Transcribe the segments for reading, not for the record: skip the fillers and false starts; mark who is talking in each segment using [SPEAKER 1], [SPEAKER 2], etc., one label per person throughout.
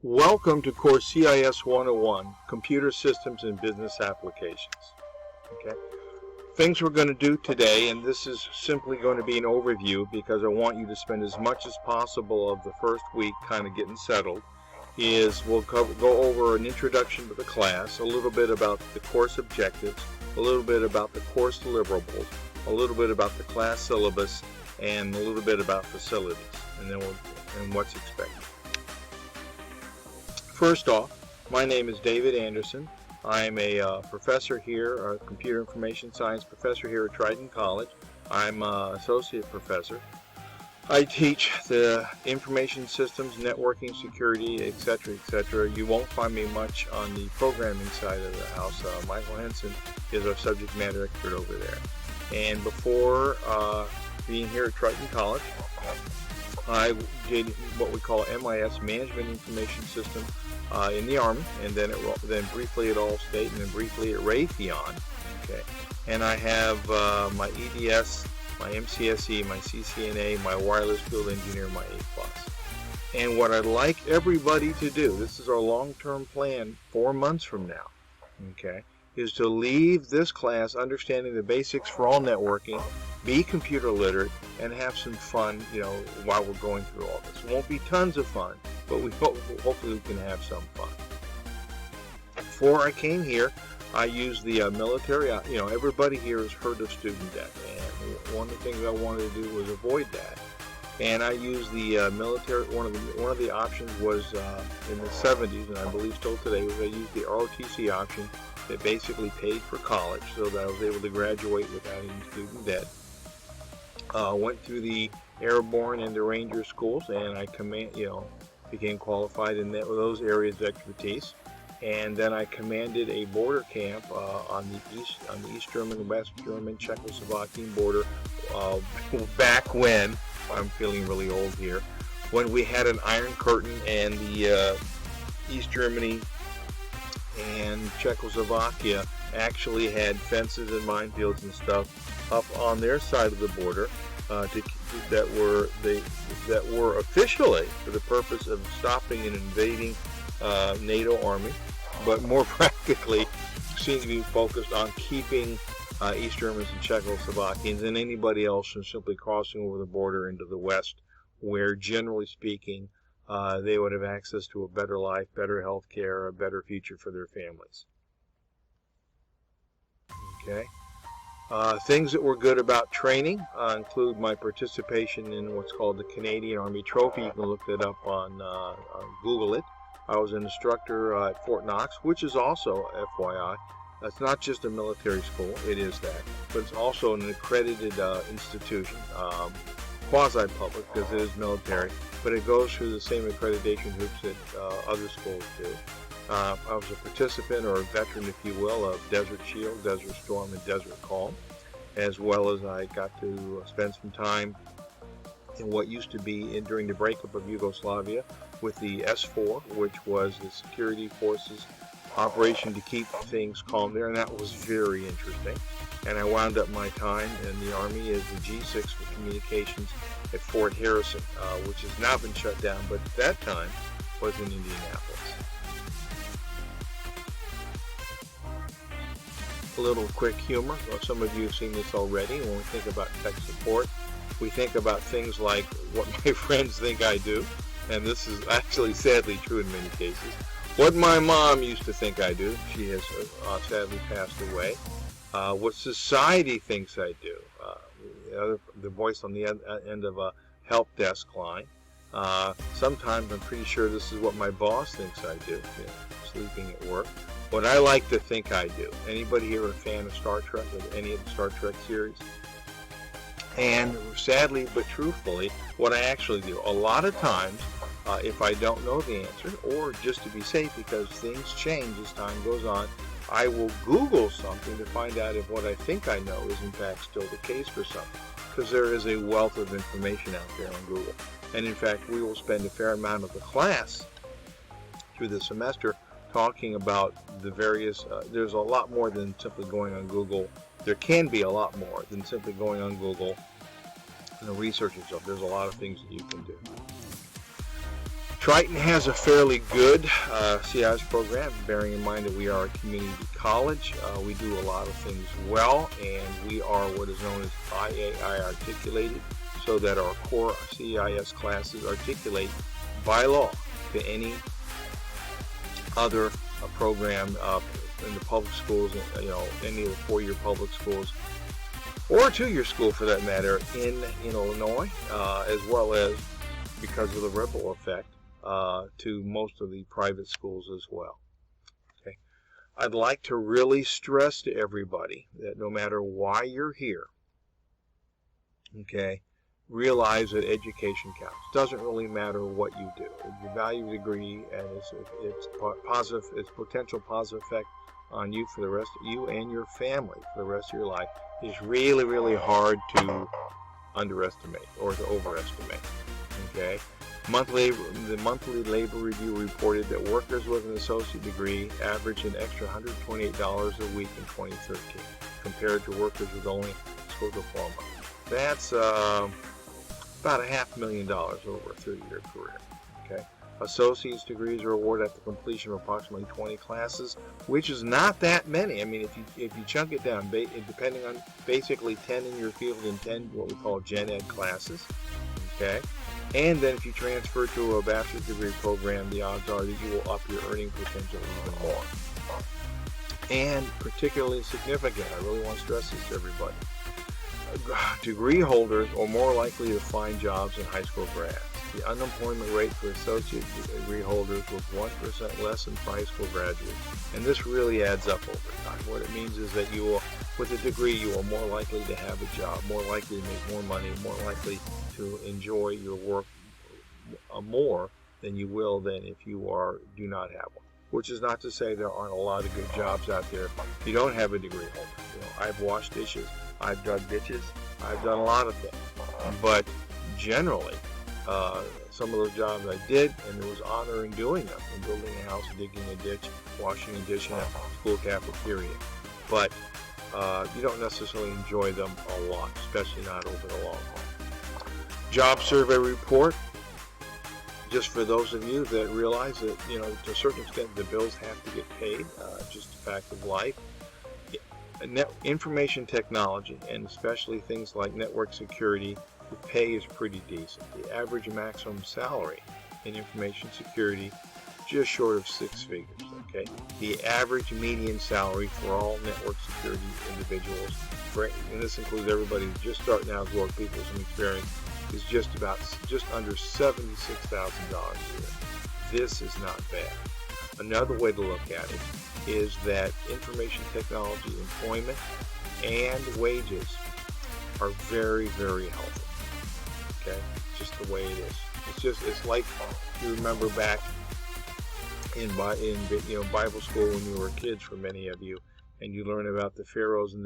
[SPEAKER 1] Welcome to course CIS 101, Computer Systems and Business Applications. Okay. Things we're going to do today, and this is simply going to be an overview because I want you to spend as much as possible of the first week kind of getting settled, is we'll go over an introduction to the class, a little bit about the course objectives, a little bit about the course deliverables, a little bit about the class syllabus, and a little bit about facilities, and then and what's expected. First off, my name is David Anderson. I'm a professor here, a computer information science professor here at Triton College. I'm an associate professor. I teach the information systems, networking, security, etc., etc. You won't find me much on the programming side of the house. Michael Henson is our subject matter expert over there. And before being here at Triton College, I did what we call MIS, Management Information System, in the Army, and then briefly at Allstate, and then briefly at Raytheon. Okay, and I have my EDS, my MCSE, my CCNA, my wireless field engineer, my A+. And what I'd like everybody to do, this is our long-term plan 4 months from now, okay, is to leave this class understanding the basics for all networking, be computer literate, and have some fun, while we're going through all this. It won't be tons of fun, but hopefully we can have some fun. Before I came here, I used the military. Everybody here has heard of student debt, and one of the things I wanted to do was avoid that. And I used the military. One of the options was in the 70s, and I believe still today, was I used the ROTC option that basically paid for college, so that I was able to graduate without any student debt. Went through the airborne and the ranger schools, and I became qualified in those areas of expertise. And then I commanded a border camp on the East German, West German, Czechoslovakian border back when, I'm feeling really old here, when we had an Iron Curtain, and the East Germany and Czechoslovakia actually had fences and minefields and stuff up on their side of the border that were officially for the purpose of stopping an invading NATO army, but more practically seem to be focused on keeping East Germans and Czechoslovakians and anybody else from simply crossing over the border into the West, where, generally speaking, they would have access to a better life, better health care, a better future for their families. Okay. Things that were good about training include my participation in what's called the Canadian Army Trophy. You can look that up on Google it. I was an instructor at Fort Knox, which is also, FYI, it's not just a military school, it is that, but it's also an accredited institution, quasi-public because it is military, but it goes through the same accreditation hoops that other schools do. I was a participant, or a veteran, if you will, of Desert Shield, Desert Storm, and Desert Calm, as well as I got to spend some time in what used to be during the breakup of Yugoslavia with the S4, which was the security forces operation to keep things calm there, and that was very interesting. And I wound up my time in the Army as the G6 for communications at Fort Harrison, which has now been shut down, but at that time was in Indianapolis. A little quick humor. Well, some of you have seen this already. When we think about tech support, we think about things like what my friends think I do, and this is actually sadly true in many cases. What my mom used to think I do, she has sadly passed away. What society thinks I do, the voice on the end of a help desk line. Sometimes I'm pretty sure this is what my boss thinks I do, sleeping at work. What I like to think I do. Anybody here a fan of Star Trek, or any of the Star Trek series? And sadly but truthfully, what I actually do. A lot of times, if I don't know the answer, or just to be safe because things change as time goes on, I will Google something to find out if what I think I know is in fact still the case for something. Because there is a wealth of information out there on Google. And in fact, we will spend a fair amount of the class through the semester talking about the various, there's a lot more than simply going on Google. There can be a lot more than simply going on Google and researching stuff. There's a lot of things that you can do. Triton has a fairly good CIS program, bearing in mind that we are a community college. We do a lot of things well, and we are what is known as IAI articulated, so that our core CIS classes articulate by law to any other program in the public schools, any of the four-year public schools, or two-year school for that matter, in Illinois, as well as, because of the ripple effect, to most of the private schools as well. Okay, I'd like to really stress to everybody that no matter why you're here, okay, realize that education counts. Doesn't really matter what you do. You value a degree and its potential positive effect on you for the rest of you and your family for the rest of your life is really, really hard to underestimate or to overestimate. Okay. The monthly labor review reported that workers with an associate degree averaged an extra $128 a week in 2013 compared to workers with only a school diploma. That's about $500,000 over a 30-year career. Okay. Associate's degrees are awarded at the completion of approximately 20 classes, which is not that many. I mean, if you chunk it down, depending on basically 10 in your field and 10 what we call gen ed classes. Okay. And then if you transfer to a bachelor's degree program, the odds are that you will up your earning potential even more. And particularly significant, I really want to stress this to everybody, degree holders are more likely to find jobs than high school grads. The unemployment rate for associate degree holders was 1% less than for high school graduates. And this really adds up over time. What it means is that you will, with a degree, you are more likely to have a job, more likely to make more money, more likely to enjoy your work more than you will than if you do not have one. Which is not to say there aren't a lot of good jobs out there if you don't have a degree holder. I've washed dishes, I've dug ditches, I've done a lot of things. But generally, some of those jobs I did, and there was honor in doing them, in building a house, digging a ditch, washing a dish in a school cafeteria. But you don't necessarily enjoy them a lot, especially not over the long haul. Job survey report, just for those of you that realize that, to a certain extent the bills have to get paid, just a fact of life. Information technology, and especially things like network security, the pay is pretty decent. The average maximum salary in information security, just short of 6 figures. Okay, the average median salary for all network security individuals, and this includes everybody who's just starting out as well as people with some experience, is just under $76,000 a year. This is not bad. Another way to look at it is that information technology employment and wages are very, very healthy. Okay, just the way it is. It's like you remember back in Bible school when you were kids, for many of you, and you learn about the pharaohs and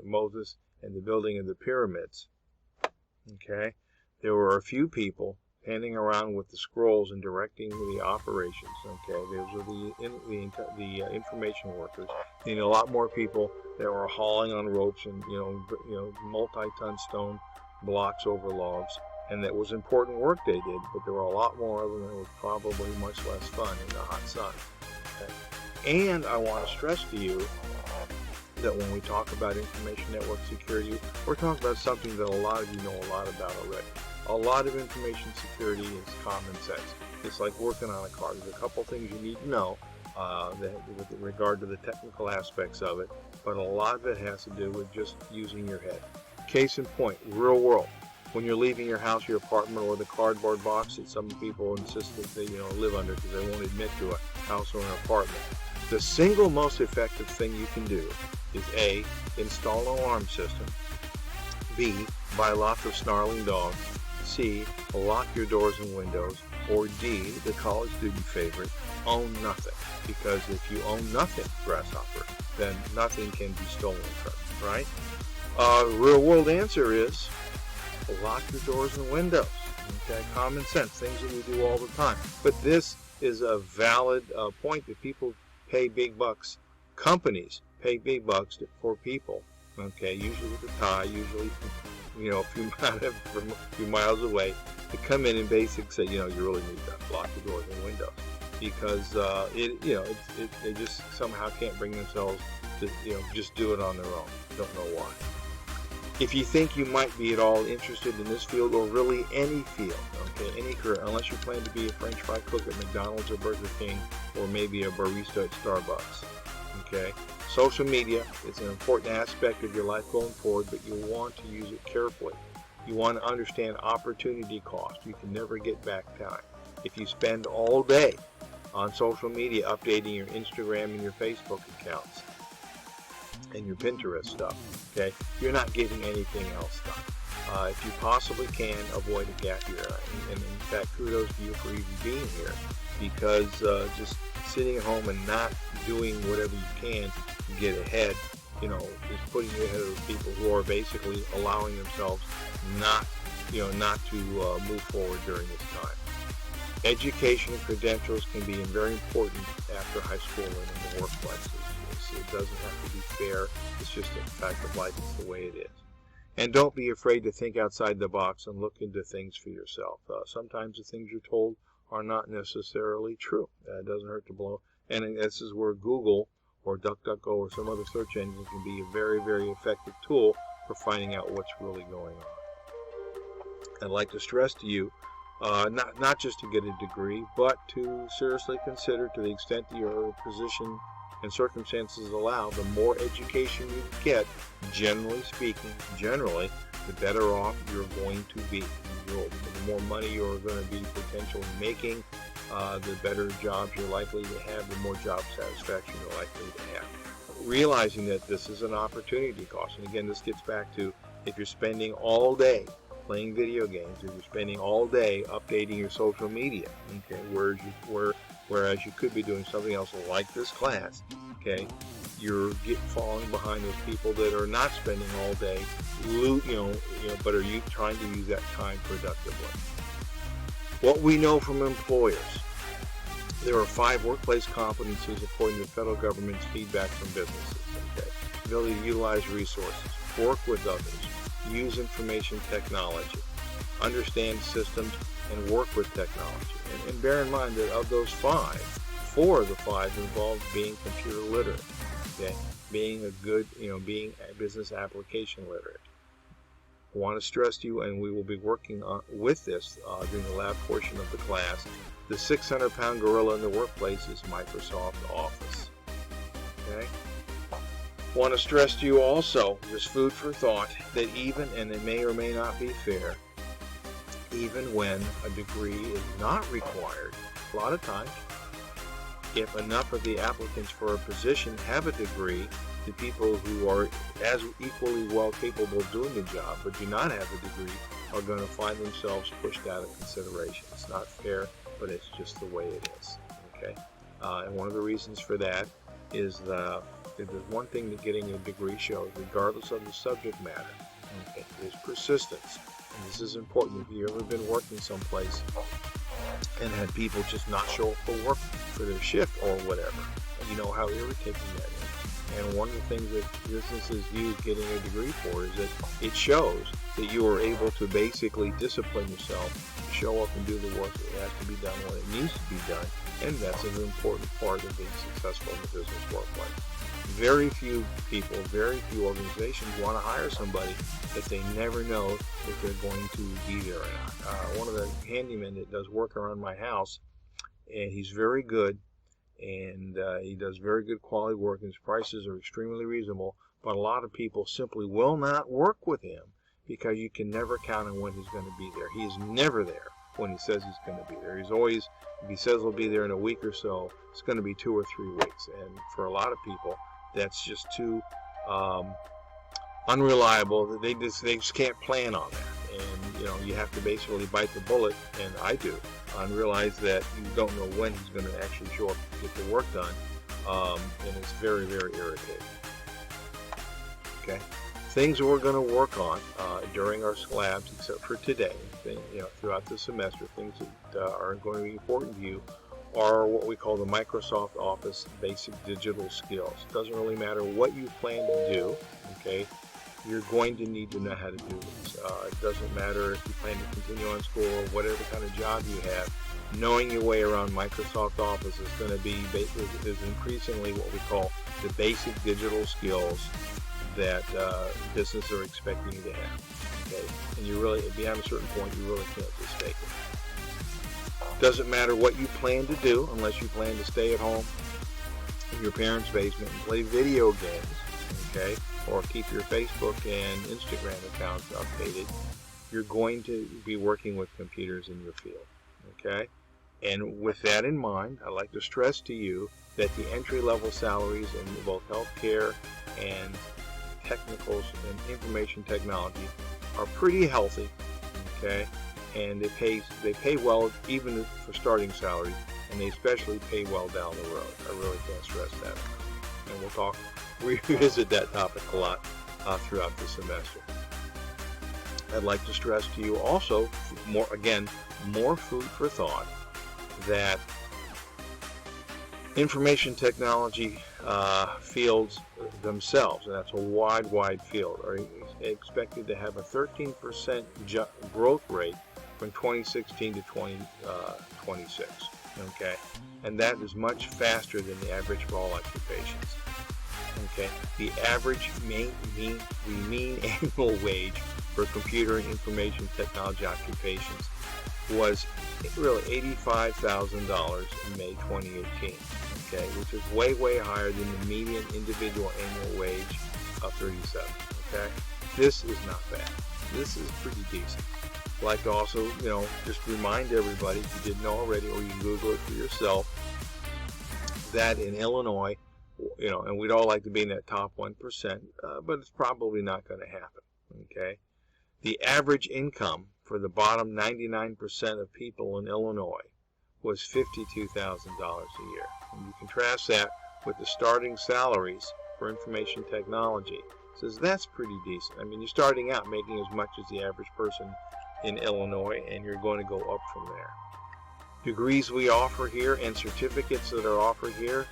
[SPEAKER 1] Moses and the building of the pyramids. Okay, there were a few people handing around with the scrolls and directing the operations. Okay, those were the information workers. And a lot more people that were hauling on ropes and multi-ton stone blocks over logs, and that was important work they did. But there were a lot more of them, and it was probably much less fun in the hot sun. Okay? And I want to stress to you that when we talk about information network security, we're talking about something that a lot of you know a lot about already. A lot of information security is common sense. It's like working on a car. There's a couple things you need to know with regard to the technical aspects of it, but a lot of it has to do with just using your head. Case in point, real world. When you're leaving your house, your apartment, or the cardboard box that some people insist that they live under because they won't admit to a house or an apartment, the single most effective thing you can do is A, install an alarm system, B, buy lots of snarling dogs, C, lock your doors and windows, or D, the college student favorite, own nothing. Because if you own nothing, grasshopper, then nothing can be stolen from you, right? Real world answer is lock your doors and windows. Okay, common sense, things that we do all the time. But this is a valid point that people pay big bucks. Companies pay big bucks for people Okay, usually with a tie, usually a few miles away, to come in and basically say, you really need to lock the doors and windows, because they just somehow can't bring themselves to just do it on their own. Don't know why. If you think you might be at all interested in this field, or really any field, okay, any career, unless you plan to be a French fry cook at McDonald's or Burger King, or maybe a barista at Starbucks, okay, social media is an important aspect of your life going forward, but you want to use it carefully. You want to understand opportunity cost. You can never get back time. If you spend all day on social media updating your Instagram and your Facebook accounts and your Pinterest stuff, okay, you're not getting anything else done. If you possibly can, avoid a gap year. And in fact, kudos to you for even being here, because just sitting at home and not doing whatever you can to get ahead, is putting you ahead of the people who are basically allowing themselves not to move forward during this time. Education and credentials can be very important after high school and in the workplace. It doesn't have to be fair. It's just a fact of life. It's the way it is. And don't be afraid to think outside the box and look into things for yourself. Sometimes the things you're told are not necessarily true. It doesn't hurt to blow. And this is where Google or DuckDuckGo or some other search engine can be a very, very effective tool for finding out what's really going on. I'd like to stress to you, not just to get a degree, but to seriously consider, to the extent that your position and circumstances allow, the more education you get, generally speaking, the better off you're going to be. The more money you're going to be potentially making, the better jobs you're likely to have, the more job satisfaction you're likely to have. Realizing that this is an opportunity cost. And again, this gets back to, if you're spending all day playing video games, if you're spending all day updating your social media, okay, whereas you could be doing something else like this class, okay, you're falling behind those people that are not spending all day, but are you trying to use that time productively. What we know from employers: there are 5 workplace competencies according to the federal government's feedback from businesses. Okay, ability to utilize resources, work with others, use information technology, understand systems, and work with technology. And bear in mind that of those 5, 4 of the 5 involve being computer literate, okay, being a good, being a business application literate. I want to stress to you, and we will be working with this during the lab portion of the class, the 600-pound gorilla in the workplace is Microsoft Office. Okay? I want to stress to you also, just food for thought, that even, and it may or may not be fair, even when a degree is not required, a lot of times, if enough of the applicants for a position have a degree, the people who are as equally well capable of doing the job but do not have a degree are going to find themselves pushed out of consideration. It's not fair, but it's just the way it is. Okay, and one of the reasons for that is that there's one thing that getting a degree shows, regardless of the subject matter, okay, is persistence. And this is important. If you've ever been working someplace and had people just not show up for work for their shift or whatever, you know how irritating that is. And one of the things that businesses use getting a degree for is that it shows that you are able to basically discipline yourself, show up and do the work that has to be done when it needs to be done, and that's an important part of being successful in the business workplace. Very few people, very few organizations want to hire somebody that they never know if they're going to be there or not. One of the handymen that does work around my house, and he's very good, and he does very good quality work, and his prices are extremely reasonable, but a lot of people simply will not work with him because you can never count on when he's going to be there. He is never there when he says he's going to be there. He's always, if he says he'll be there in a week or so, it's going to be 2 or 3 weeks. And for a lot of people, that's just too unreliable. They just can't plan on that. And you have to basically bite the bullet, and I do, and realize that you don't know when he's going to actually show up to get the work done, and it's very, very irritating. Okay, things that we're going to work on during our labs, except for today, throughout the semester, things that are going to be important to you are what we call the Microsoft Office basic digital skills. It doesn't really matter what you plan to do, okay? you're going to need to know how to do this. It doesn't matter if you plan to continue on school or whatever kind of job you have. Knowing your way around Microsoft Office is going to be is increasingly what we call the basic digital skills that businesses are expecting you to have. Okay, and you really, beyond a certain point, you really can't just fake it. Doesn't matter what you plan to do, unless you plan to stay at home in your parents' basement and play video games, okay, or keep your Facebook and Instagram accounts updated. You're going to be working with computers in your field, okay? And with that in mind, I'd like to stress to you that the entry-level salaries in both healthcare and technicals and information technology are pretty healthy, okay? And they pay well even for starting salaries, and they especially pay well down the road. I really can't stress that enough. And we'll revisit that topic a lot throughout the semester. I'd like to stress to you also, more food for thought, that information technology fields themselves, and that's a wide field, are expected to have a 13% growth rate from 2016 to 2026. Okay, and that is much faster than the average for all occupations. Okay, the average mean annual wage for computer and information technology occupations was really $85,000 in May 2018. Okay, which is way higher than the median individual annual wage of 37. Okay, this is not bad. This is pretty decent. I'd like to also, just remind everybody, if you didn't know already, or you can Google it for yourself, that in Illinois, and we'd all like to be in that top 1%, but it's probably not going to happen. Okay, the average income for the bottom 99% of people in Illinois was $52,000 a year. And you contrast that with the starting salaries for information technology. Says that's pretty decent. I mean, you're starting out making as much as the average person in Illinois, and you're going to go up from there. Degrees we offer here and certificates that are offered here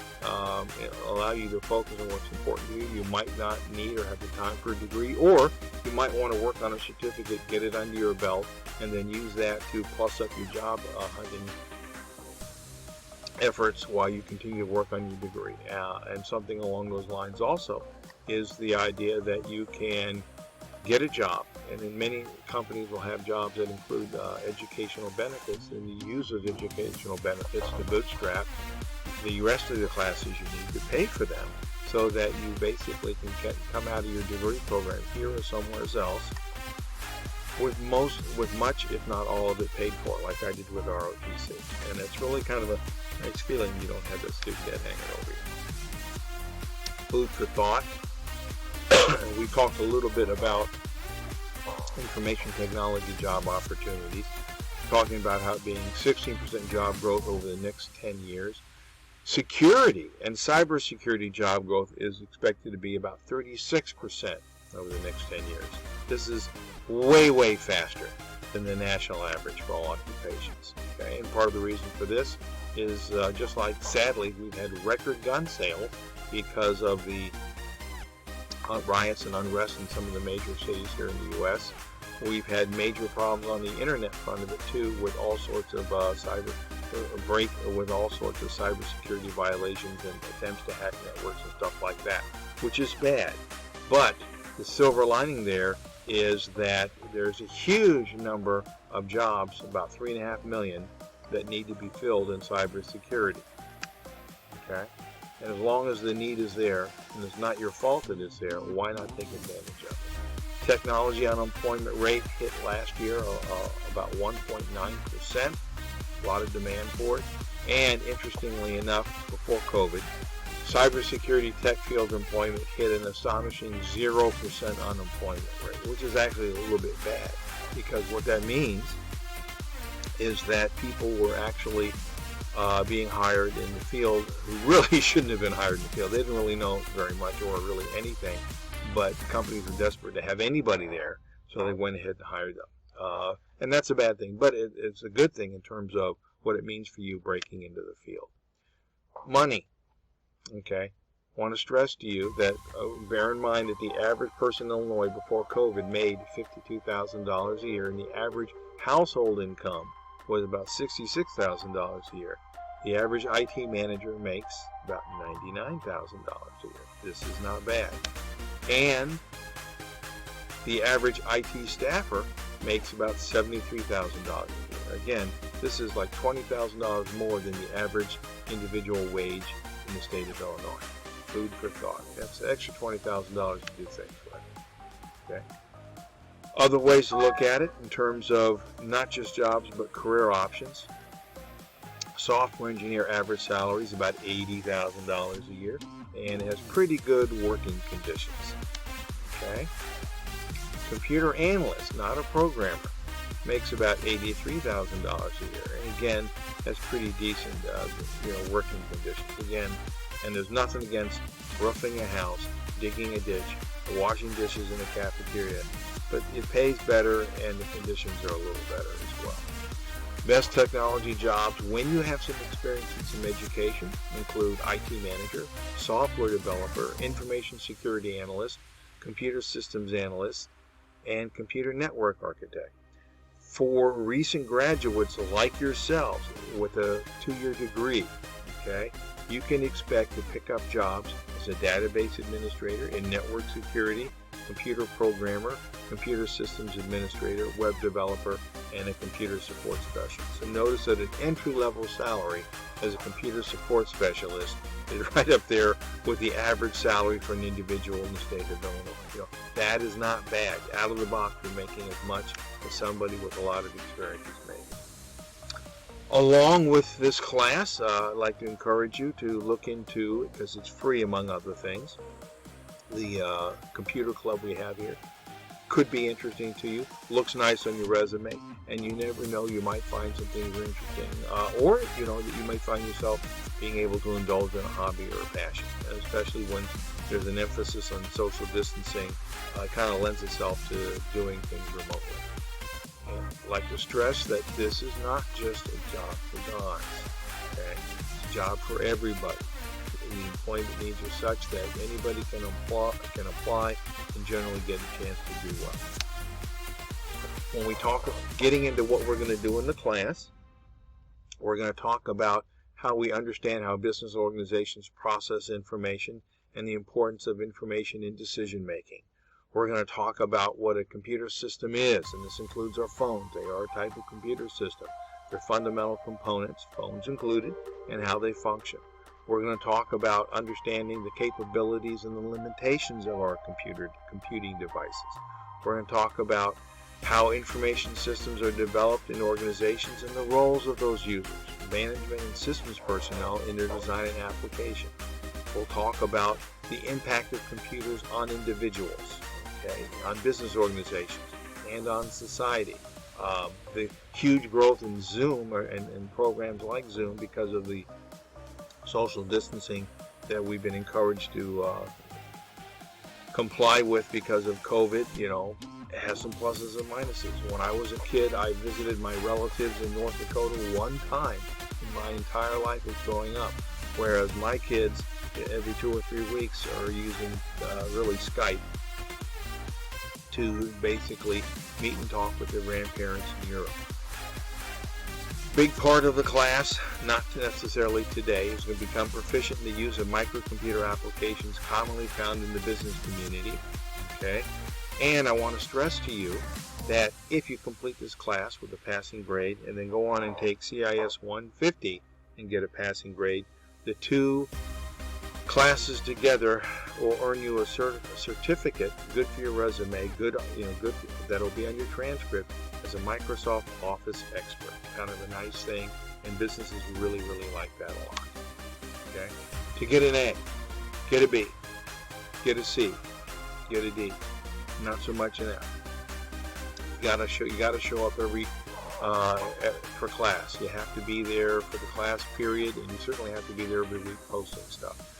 [SPEAKER 1] allow you to focus on what's important to you. You might not need or have the time for a degree, or you might want to work on a certificate, get it under your belt, and then use that to plus up your job hunting efforts while you continue to work on your degree. And something along those lines also is the idea that you can get a job, and in many companies will have jobs that include educational benefits, and you use those educational benefits to bootstrap the rest of the classes you need to pay for them, so that you basically can come out of your degree program here or somewhere else with much, if not all of it, paid for, like I did with ROTC. And it's really kind of a nice feeling you don't have that student debt hanging over you. Food for thought. We talked a little bit about information technology job opportunities, talking about how it being 16% job growth over the next 10 years. Security and cybersecurity job growth is expected to be about 36% over the next 10 years. This is way faster than the national average for all occupations. Okay? And part of the reason for this is just like, sadly, we've had record gun sales because of the riots and unrest in some of the major cities here in the U.S. We've had major problems on the internet front of it too, with all sorts of with all sorts of cybersecurity violations and attempts to hack networks and stuff like that, which is bad. But the silver lining there is that there's a huge number of jobs, about 3.5 million, that need to be filled in cybersecurity. Okay? And as long as the need is there, and it's not your fault that it's there, why not take advantage of it? Technology unemployment rate hit last year about 1.9%. A lot of demand for it. And interestingly enough, before COVID, cybersecurity tech field employment hit an astonishing 0% unemployment rate, which is actually a little bit bad, because what that means is that people were actually being hired in the field who really shouldn't have been hired in the field. They didn't really know very much or really anything, but companies were desperate to have anybody there, so they went ahead and hired them. And that's a bad thing, but it's a good thing in terms of what it means for you breaking into the field. Money. Okay. want to stress to you that bear in mind that the average person in Illinois before COVID made $52,000 a year, and the average household income was about $66,000 a year. The average IT manager makes about $99,000 a year. This is not bad. And the average IT staffer makes about $73,000 a year. Again, this is like $20,000 more than the average individual wage in the state of Illinois. Food for thought. That's an extra $20,000 to do things with. Okay. Other ways to look at it in terms of not just jobs but career options. Software engineer average salary is about $80,000 a year and has pretty good working conditions. Okay. Computer analyst, not a programmer, makes about $83,000 a year, and again has pretty decent working conditions. Again, and there's nothing against roofing a house, digging a ditch, washing dishes in a cafeteria, but it pays better and the conditions are a little better as well. Best technology jobs, when you have some experience and some education, include IT manager, software developer, information security analyst, computer systems analyst, and computer network architect. For recent graduates like yourselves with a 2-year degree, okay, you can expect to pick up jobs as a database administrator in network security, computer programmer, computer systems administrator, web developer, and a computer support specialist. And notice that an entry-level salary as a computer support specialist is right up there with the average salary for an individual in the state of Illinois. That is not bad. Out of the box, you're making as much as somebody with a lot of experience is making. Along with this class, I'd like to encourage you to look into, because it's free among other things, the computer club we have here. Could be interesting to you, looks nice on your resume, and you never know, you might find some things interesting, or that you might find yourself being able to indulge in a hobby or a passion, and especially when there's an emphasis on social distancing, kind of lends itself to doing things remotely. And I'd like to stress that this is not just a job for Dons, okay? It's a job for everybody. The employment needs are such that anybody can apply and generally get a chance to do well. When we talk getting into what we're going to do in the class, we're going to talk about how we understand how business organizations process information and the importance of information in decision making. We're going to talk about what a computer system is, and this includes our phones. They are a type of computer system. Their fundamental components, phones included, and how they function. We're going to talk about understanding the capabilities and the limitations of our computing devices. We're going to talk about how information systems are developed in organizations and the roles of those users, management and systems personnel in their design and application. We'll talk about the impact of computers on individuals, okay, on business organizations, and on society. The huge growth in Zoom and programs like Zoom because of the social distancing that we've been encouraged to comply with because of COVID, it has some pluses and minuses. When I was a kid, I visited my relatives in North Dakota one time in my entire life of growing up, whereas my kids every 2 or 3 weeks are using really Skype to basically meet and talk with their grandparents in Europe. Big part of the class, not necessarily today, is going to become proficient in the use of microcomputer applications commonly found in the business community. Okay, and I want to stress to you that if you complete this class with a passing grade and then go on and take CIS 150 and get a passing grade, the two classes together will earn you a certificate, good for your resume, good that'll be on your transcript as a Microsoft Office expert. Kind of a nice thing, and businesses really, really like that a lot. Okay, to get an A, get a B, get a C, get a D, not so much an F. You gotta show up every for class. You have to be there for the class period, and you certainly have to be there every week posting stuff.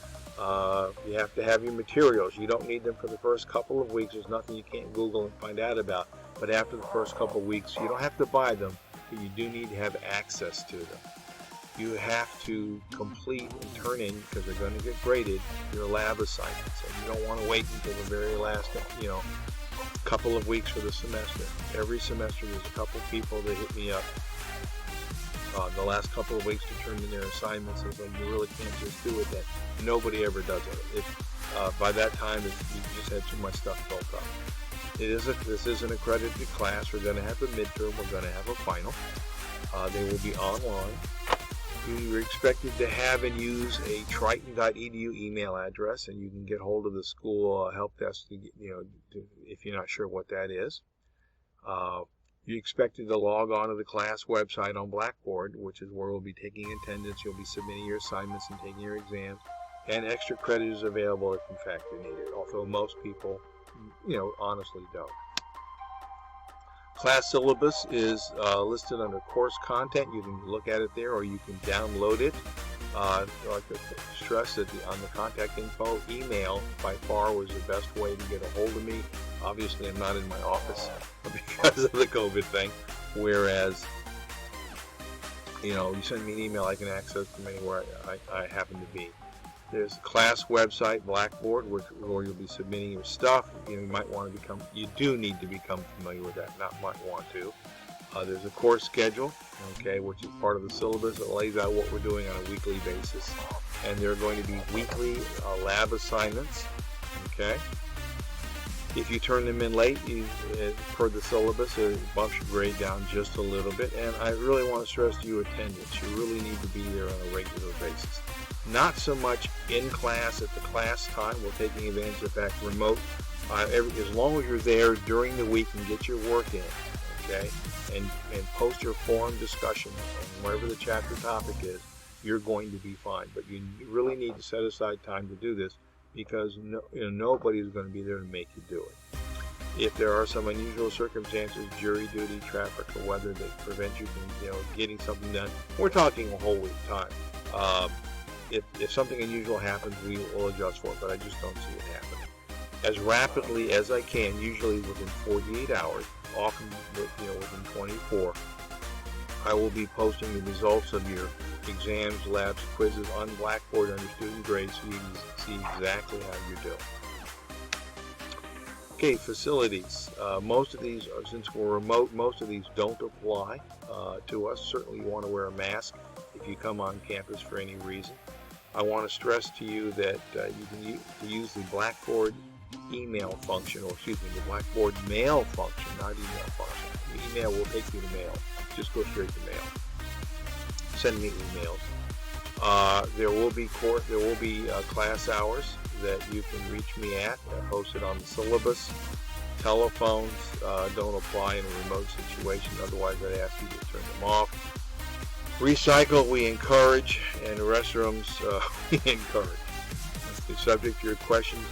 [SPEAKER 1] You have to have your materials. You don't need them for the first couple of weeks. There's nothing you can't Google and find out about. But after the first couple of weeks, you don't have to buy them, but you do need to have access to them. you have to complete and turn in, because they're going to get graded, your lab assignments. And you don't want to wait until the very last, couple of weeks for the semester. Every semester there's a couple people that hit me up the last couple of weeks to turn in their assignments, and so you really can't just do it. That nobody ever does it. By that time, you just had too much stuff built up. This is an accredited class. We're going to have a midterm. We're going to have a final. They will be online. You're expected to have and use a triton.edu email address, and you can get hold of the school help desk if you're not sure what that is. You're expected to log on to the class website on Blackboard, which is where we'll be taking attendance. You'll be submitting your assignments and taking your exams, and extra credit is available if in fact you need it, although most people, honestly don't. Class syllabus is listed under course content. You can look at it there, or you can download it. I'd like to stress that on the contact info, email by far was the best way to get a hold of me. Obviously, I'm not in my office because of the COVID thing, whereas, you send me an email, I can access from anywhere I happen to be. There's a class website, Blackboard, where you'll be submitting your stuff. You do need to become familiar with that, not might want to. There's a course schedule, which is part of the syllabus. It lays out what we're doing on a weekly basis. And there are going to be weekly lab assignments, If you turn them in late, per the syllabus, it bumps your grade down just a little bit. And I really want to stress to you attendance. You really need to be there on a regular basis. Not so much in class at the class time. We're taking advantage of the fact remote. As long as you're there during the week and get your work in, and post your forum discussion on whatever the chapter topic is, you're going to be fine. But you really need to set aside time to do this, because nobody's going to be there to make you do it. If there are some unusual circumstances, jury duty, traffic, or weather that prevent you from getting something done, we're talking a whole week time. If something unusual happens, we will adjust for it, but I just don't see it happening. As rapidly as I can, usually within 48 hours, often within 24, I will be posting the results of your exams, labs, quizzes on Blackboard under student grades, so you can see exactly how you're doing. Okay, facilities. Most of these, since we're remote, most of these don't apply to us. Certainly you want to wear a mask if you come on campus for any reason. I want to stress to you that you can use the Blackboard email function, the Blackboard mail function, not email function. The email will take you to mail. Just go straight to mail. Send me emails. There will be class hours that you can reach me at. Posted on the syllabus. Telephones don't apply in a remote situation. Otherwise, I'd ask you to turn them off. Recycle, we encourage, and restrooms, we encourage. Okay, subject to your questions.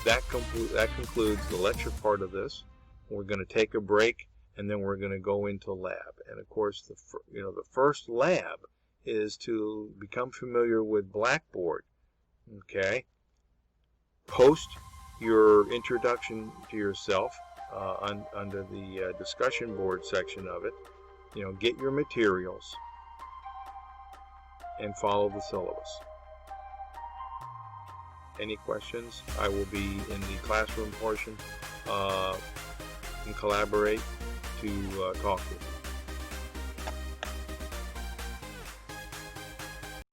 [SPEAKER 1] That concludes the lecture part of this. We're going to take a break, and then we're going to go into lab. And of course, the first lab is to become familiar with Blackboard. Post your introduction to yourself under the discussion board section of it. Get your materials and follow the syllabus. Any questions? I will be in the classroom portion and collaborate to talk with you.